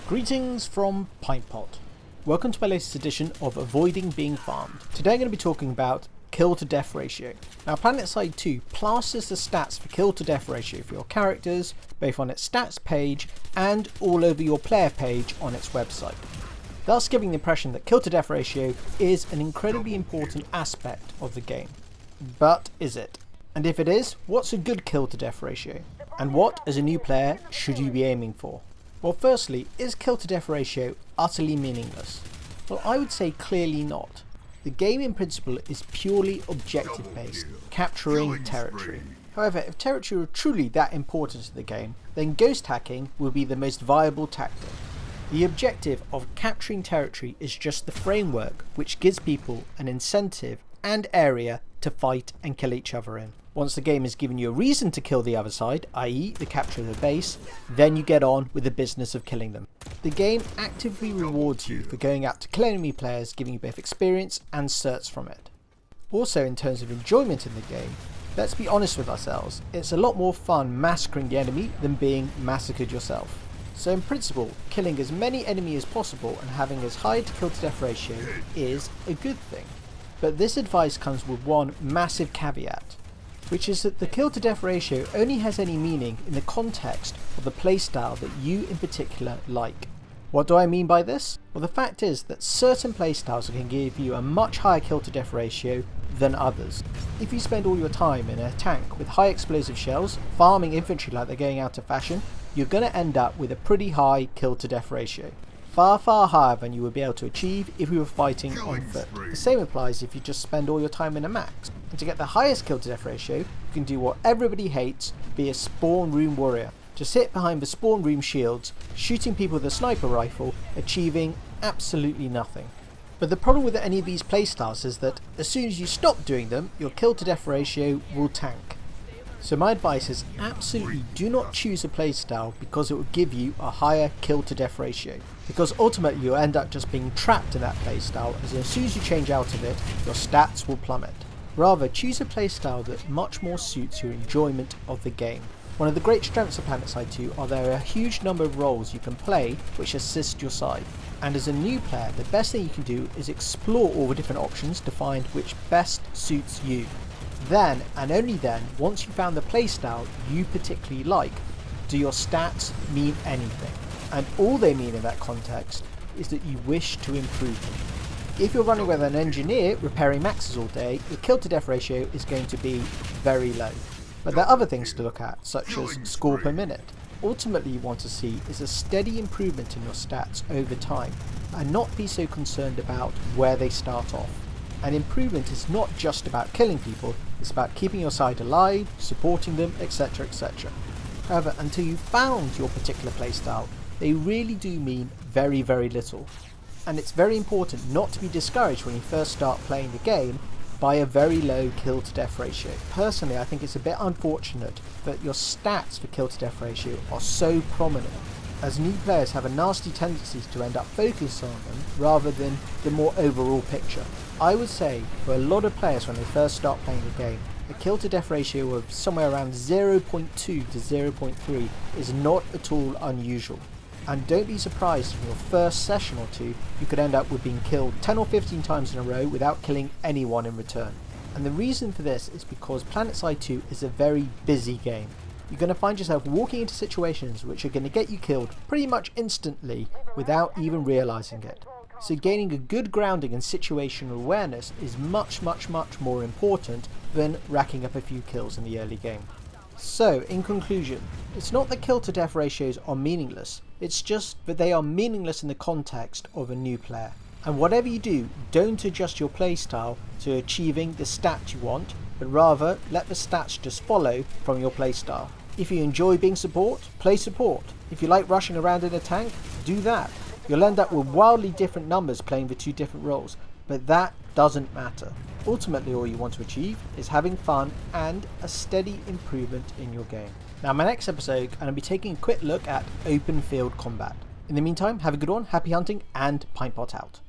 Greetings from Pintpot. Welcome to my latest edition of Avoiding Being Farmed. Today I'm going to be talking about kill to death ratio. Now Planetside 2 plasters the stats for kill to death ratio for your characters, both on its stats page and all over your player page on its website, thus giving the impression that kill to death ratio is an incredibly important aspect of the game. But is it? And if it is, what's a good kill to death ratio? And what, as a new player, should you be aiming for? Well, firstly, is kill to death ratio utterly meaningless? Well, I would say clearly not. The game in principle is purely objective based, capturing territory. However, if territory were truly that important to the game, then ghost hacking would be the most viable tactic. The objective of capturing territory is just the framework which gives people an incentive and area to fight and kill each other in. Once the game has given you a reason to kill the other side, i.e. the capture of the base, then you get on with the business of killing them. The game actively rewards you for going out to kill enemy players, giving you both experience and certs from it. Also, in terms of enjoyment in the game, let's be honest with ourselves, it's a lot more fun massacring the enemy than being massacred yourself. So in principle, killing as many enemies as possible and having as high a kill to death ratio is a good thing. But this advice comes with one massive caveat, which is that the kill to death ratio only has any meaning in the context of the playstyle that you in particular like. What do I mean by this? Well, the fact is that certain playstyles can give you a much higher kill to death ratio than others. If you spend all your time in a tank with high explosive shells, farming infantry like they're going out of fashion, you're going to end up with a pretty high kill to death ratio. Far higher than you would be able to achieve if you were fighting on foot. The same applies if you just spend all your time in a max. And to get the highest kill to death ratio, you can do what everybody hates, be a spawn room warrior. Just sit behind the spawn room shields, shooting people with a sniper rifle, achieving absolutely nothing. But the problem with any of these playstyles is that as soon as you stop doing them, your kill to death ratio will tank. So my advice is absolutely do not choose a playstyle because it will give you a higher kill to death ratio. Because ultimately you'll end up just being trapped in that playstyle, as soon as you change out of it, your stats will plummet. Rather, choose a playstyle that much more suits your enjoyment of the game. One of the great strengths of Planetside 2 are there are a huge number of roles you can play which assist your side. And as a new player, the best thing you can do is explore all the different options to find which best suits you. Then, and only then, once you found the playstyle you particularly like, do your stats mean anything. And all they mean in that context is that you wish to improve them. If you're running with an engineer repairing maxes all day, your kill to death ratio is going to be very low. But there are other things to look at, such as score per minute. Ultimately you want to see is a steady improvement in your stats over time, and not be so concerned about where they start off. And improvement is not just about killing people, it's about keeping your side alive, supporting them, etc, etc. However, until you've found your particular playstyle, they really do mean very little. And it's very important not to be discouraged when you first start playing the game by a very low kill to death ratio. Personally, I think it's a bit unfortunate that your stats for kill to death ratio are so prominent, as new players have a nasty tendency to end up focusing on them rather than the more overall picture. I would say for a lot of players when they first start playing the game, a kill to death ratio of somewhere around 0.2 to 0.3 is not at all unusual. And don't be surprised if in your first session or two you could end up with being killed 10 or 15 times in a row without killing anyone in return. And the reason for this is because Planetside 2 is a very busy game. You're going to find yourself walking into situations which are going to get you killed pretty much instantly without even realising it. So gaining a good grounding in situational awareness is much more important than racking up a few kills in the early game. So, in conclusion, it's not that kill to death ratios are meaningless, it's just that they are meaningless in the context of a new player. And whatever you do, don't adjust your playstyle to achieving the stat you want, but rather let the stats just follow from your playstyle. If you enjoy being support, play support. If you like rushing around in a tank, do that. You'll end up with wildly different numbers playing the two different roles, but that doesn't matter. Ultimately all you want to achieve is having fun and a steady improvement in your game. Now in my next episode I'm going to be taking a quick look at open field combat. In the meantime, have a good one, happy hunting, and Pintpot out.